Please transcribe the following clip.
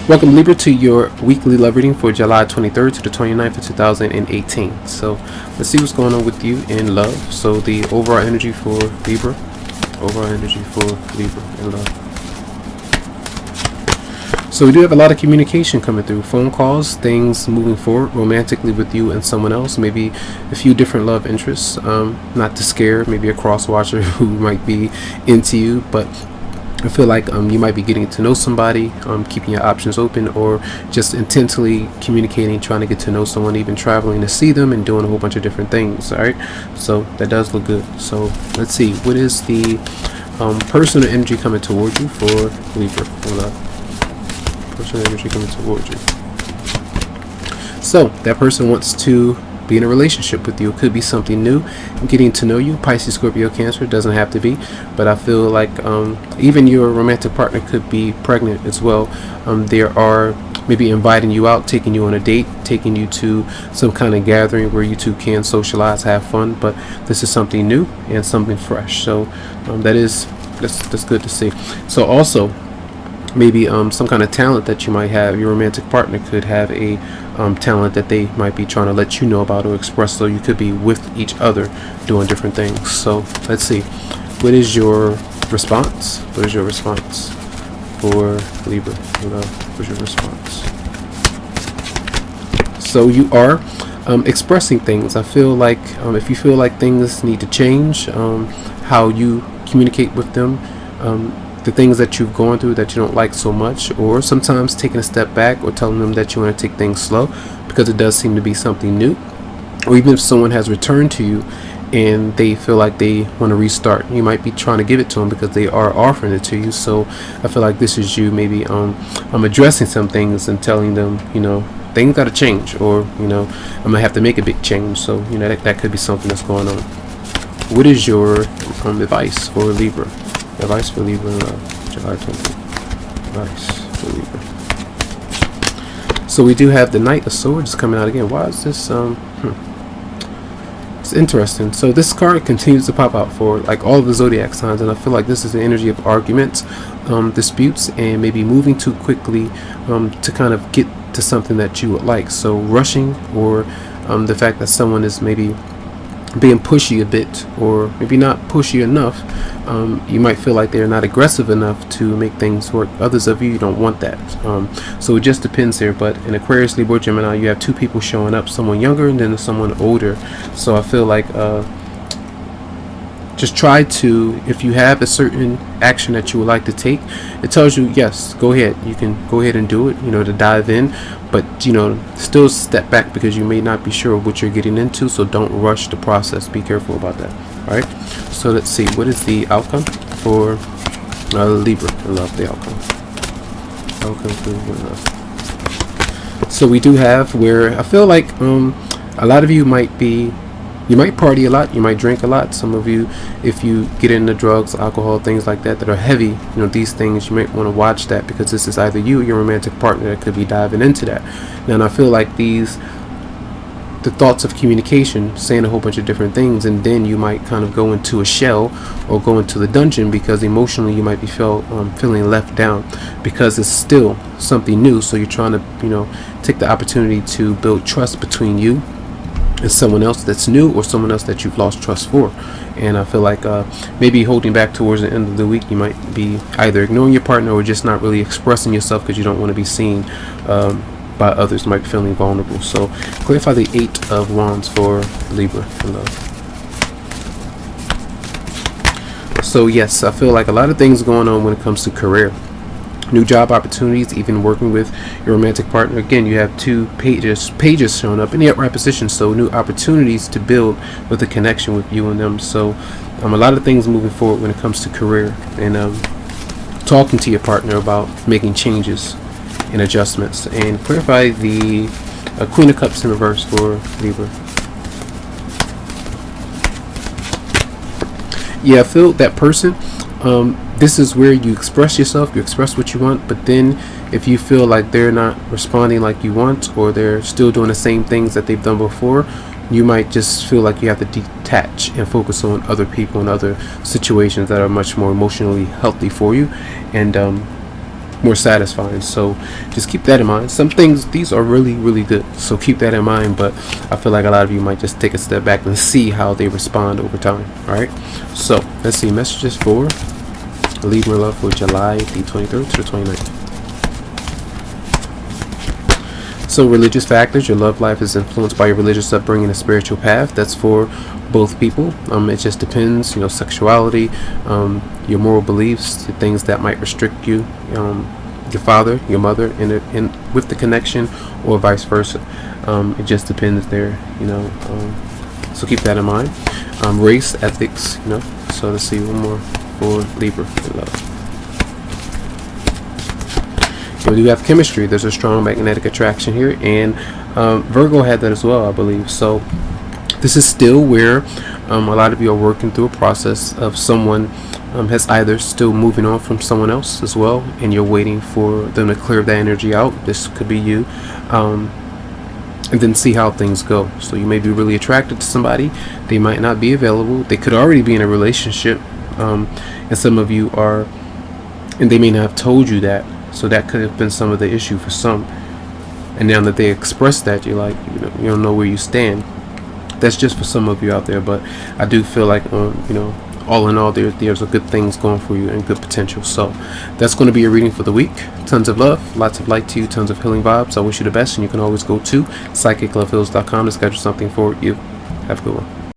Welcome, Libra, to your weekly love reading for July 23rd to the 29th of 2018. So let's see what's going on with you in love. So the overall energy for Libra, in love. So we do have a lot of communication coming through, phone calls, things moving forward romantically with you and someone else, maybe a few different love interests, not to scare, maybe a cross watcher who might be into you, but I feel like you might be getting to know somebody, keeping your options open, or just intensely communicating, trying to get to know someone, even traveling to see them and doing a whole bunch of different things. All right, so that does look good. So let's see, what is the personal energy coming towards you for Libra? Personal energy coming towards you. So that person wants to be in a relationship with you. It could be something new, getting to know you. Pisces, Scorpio, Cancer, doesn't have to be, but I feel like even your romantic partner could be pregnant as well. They are maybe inviting you out, taking you on a date, taking you to some kind of gathering where you two can socialize, have fun, but this is something new and something fresh. So that's good to see. So also maybe some kind of talent that you might have. Your romantic partner could have a talent that they might be trying to let you know about or express, so you could be with each other doing different things. So let's see, what is your response? What is your response for Libra? What's your response? So you are expressing things. I feel like if you feel like things need to change, how you communicate with them, the things that you've gone through that you don't like so much, or sometimes taking a step back or telling them that you want to take things slow because it does seem to be something new. Or even if someone has returned to you and they feel like they want to restart, you might be trying to give it to them because they are offering it to you. So I feel like this is you maybe I'm addressing some things and telling them, things got to change, or I'm gonna have to make a big change. So that could be something that's going on. What is your advice for Libra? Advice for Libra, July 20th. Advice for Libra. So we do have the Knight of Swords coming out again. Why is this? It's interesting. So this card continues to pop out for like all of the zodiac signs, and I feel like this is the energy of arguments, disputes, and maybe moving too quickly to kind of get to something that you would like. So rushing, or the fact that someone is maybe being pushy a bit, or maybe not pushy enough. You might feel like they're not aggressive enough to make things work. Others of you don't want that. So it just depends here. But in Aquarius, Libra, Gemini, you have two people showing up, someone younger and then someone older. So I feel like just try to, if you have a certain action that you would like to take, it tells you, yes, go ahead, you can go ahead and do it, to dive in, but still step back because you may not be sure what you're getting into. So don't rush the process. Be careful about that. All right, so let's see, what is the outcome for Libra? I love the outcome for love. So we do have where I feel like a lot of you might party a lot, you might drink a lot. Some of you, if you get into drugs, alcohol, things like that are heavy, these things, you might want to watch that, because this is either you or your romantic partner that could be diving into that. Now, and I feel like the thoughts of communication, saying a whole bunch of different things, and then you might kind of go into a shell or go into the dungeon because emotionally you might be feeling left down because it's still something new. So you're trying to, take the opportunity to build trust between you and someone else that's new, or someone else that you've lost trust for. And I feel like maybe holding back towards the end of the week, you might be either ignoring your partner or just not really expressing yourself because you don't want to be seen by others, might be feeling vulnerable. So clarify the 8 of Wands for Libra for love. So yes, I feel like a lot of things going on when it comes to career. New job opportunities, even working with your romantic partner. Again, you have two pages showing up in the upright position, so new opportunities to build with a connection with you and them. So a lot of things moving forward when it comes to career, and talking to your partner about making changes and adjustments. And clarify the Queen of Cups in reverse for Libra. Yeah, I feel that person, this is where you express yourself, you express what you want, but then if you feel like they're not responding like you want, or they're still doing the same things that they've done before, you might just feel like you have to detach and focus on other people and other situations that are much more emotionally healthy for you. And more satisfying. So just keep that in mind. Some things, these are really good, so keep that in mind. But I feel like a lot of you might just take a step back and see how they respond over time. All right, so let's see messages for Libra love for July the 23rd to the 29th. So religious factors, your love life is influenced by your religious upbringing and spiritual path. That's for both people. It just depends, sexuality, your moral beliefs, the things that might restrict you, your father, your mother, and with the connection, or vice versa. It just depends there, so keep that in mind. Race, ethics, so let's see one more for Libra for love. We do have chemistry. There's a strong magnetic attraction here, and Virgo had that as well, I believe. So this is still where a lot of you are working through a process of someone has either still moving on from someone else as well, and you're waiting for them to clear that energy out. This could be you, and then see how things go. So you may be really attracted to somebody. They might not be available. They could already be in a relationship, and some of you are, and they may not have told you that. So that could have been some of the issue for some. And now that they express that, you're like, you don't know where you stand. That's just for some of you out there. But I do feel like, all in all, there's a good things going for you and good potential. So that's going to be your reading for the week. Tons of love, lots of light to you, tons of healing vibes. I wish you the best, and you can always go to psychicloveheals.com to schedule something for you. Have a good one.